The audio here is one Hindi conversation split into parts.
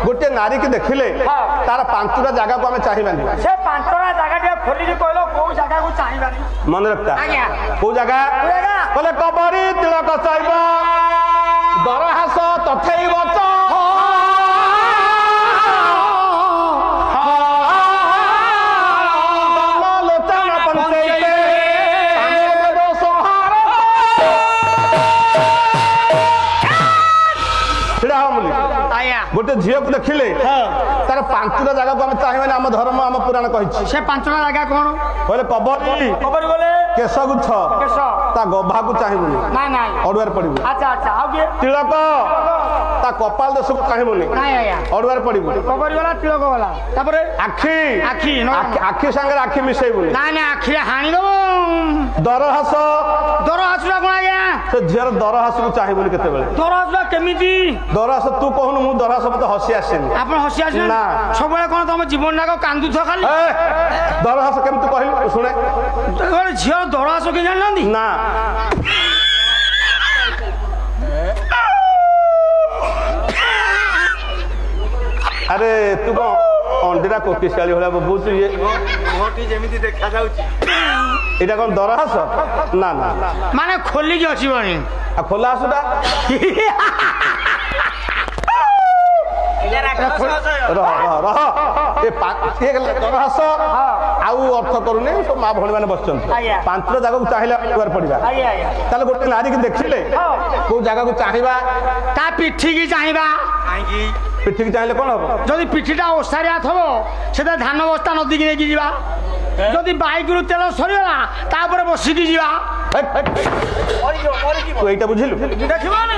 गोटे नारी की देखिले तार पांचटा जगह को आमे चाहिबानी से पांचटा जगह के खोली के कहलो को जगह को चाहिबानी मन रखता आज्ञा को जगह बोले कबरी तिलक साइब दरहास तथै बच गोटे झील को देखिले तार पांचटा जगह को आम चाहिए आम धर्म आम पुराण कही से पांचटा जगह कौन बोले कबरी कबरी बोले केश गुच्छ ता गभा को चाहिए अड़ुआर पड़ो अच्छा अच्छा आउ के तिलक ता कपाल देश को चाहिए अड़ुआर पड़ो कबरी वाला तिलक वाला तापरे आखि आखि आखि संगे आखि मिसेबुनी ना ना आखि हाणी दबो दरहास दरहासुरा कोन आज्ञा से झील दरहास को चाहिए केते बेले दरहासुरा केमिति दरहास तू कहनु मु दरहास मते हसी आसेनी आपण हसी आसे ना सब बेले कोन तुम जीवन नाको कांदु छ खाली दरहास केमति कहलु सुने अरे झील दरहास के जाननांदी ना अरे तू कौन अंडीरा कोकिशाली होला बहुत ये मोटी जेमिति देखा जाउची एटा कौन दरहास ना ना माने खोली के अछि बनी आ खोला आसुदा रह ए दरहास आउ अर्थ करूनी सब माँ भणी मैंने बस पांचटा जगह को चाहिए पड़ा ताले गोटे नारी की देखिले को जगह को चाहिए ता पिठी की चाहिए पिठी की चाहिए कौन हम जदि पिठीटा ओसारिया थबो सेटा धान बस्ता नदी की लेके जीवा जदि बाइक रु तेल सरीगला तापर बसिकी जीवा तू एटा बुझिलु देखिबा ने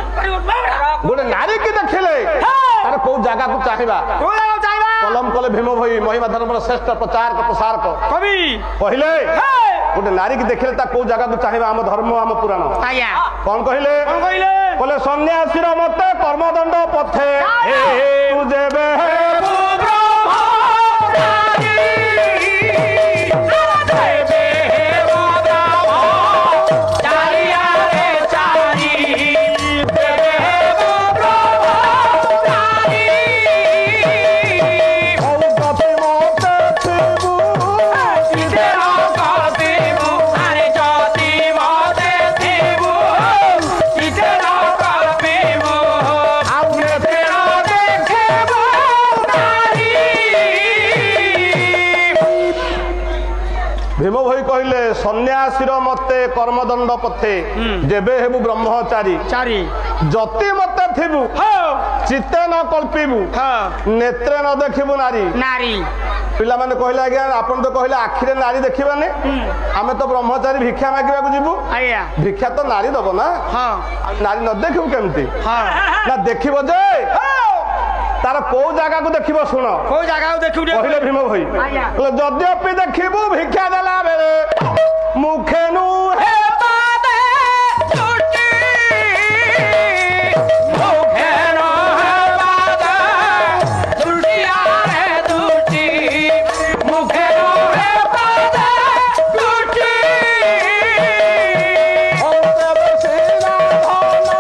गोटे नारी की देखिले तार को जगह को चाहिए कलम कले भीम भई महिमा धर्म श्रेष्ठ प्रचार प्रसार कवि कहले गोटे नारी की देखिले ता को जगह को चाहिए आम धर्म आम पुराण कौन कहले बोले सन्यासीर मते कर्मदंड पथे तू जेबे भीम भई कहले सन्यासीर मते कर्मदंड पथे जेबे हेबु ब्रह्मचारी जति मते थिबु चित्ते न कल्पिबु नेत्रे न देखिबु नारी पिला माने कहले आज्ञा आपन तो कहले आखिरे नारी देखिबानी आमे तो ब्रह्मचारी भिक्षा मागिबा को जीवु भिक्षा तो नारी दबो ना नारी न देखिबु केमती ना देखिबो जे तार को जगह को देखिबो सुन को जगह को देखिबो कहले भीम भई जद्यपि देखिबु भिक्षा देला बेले मुखे नु हे बादे टूटी मुखे नु हे बादे टूटिया रे टूटी मुखे नु हे बादे टूटी ओ सब सेला धनो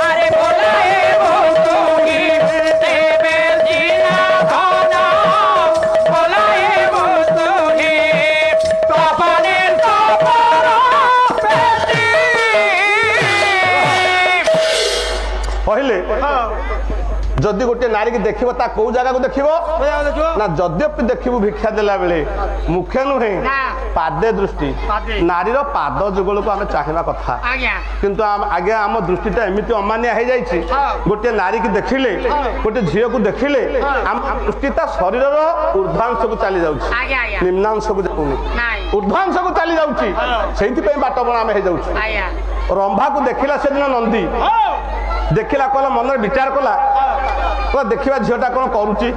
अरे बोलाए भोतुगी देवे जीना धनो बोलाए भोतुगी तपने तपर पेटी कहले जदि गोटे नारी की देखिबो ता को जगह को देखिबो ना जद्यपि देखिबो भिक्षा देला बेले मुखे नुहे पादे दृष्टि नारीर पाद जुगल को आमे चाहिबा कथा किंतु आगे आम दृष्टिटा एमिति अमानिया हो जाइछि गोटे नारी की देखिले गोटे झील को देखिले आम दृष्टिटा शरीर ऊर्ध्वांश को चली जाउछि निम्नांश को जाउनि ऊर्ध्वांश को चली जाउछि सेहिति पे बाट बणा आमे हो जाउछि रंभा को देखिला से दिन नंदी देखिला कहला मन विचार कला देखिबा झीलटा कोन करूछि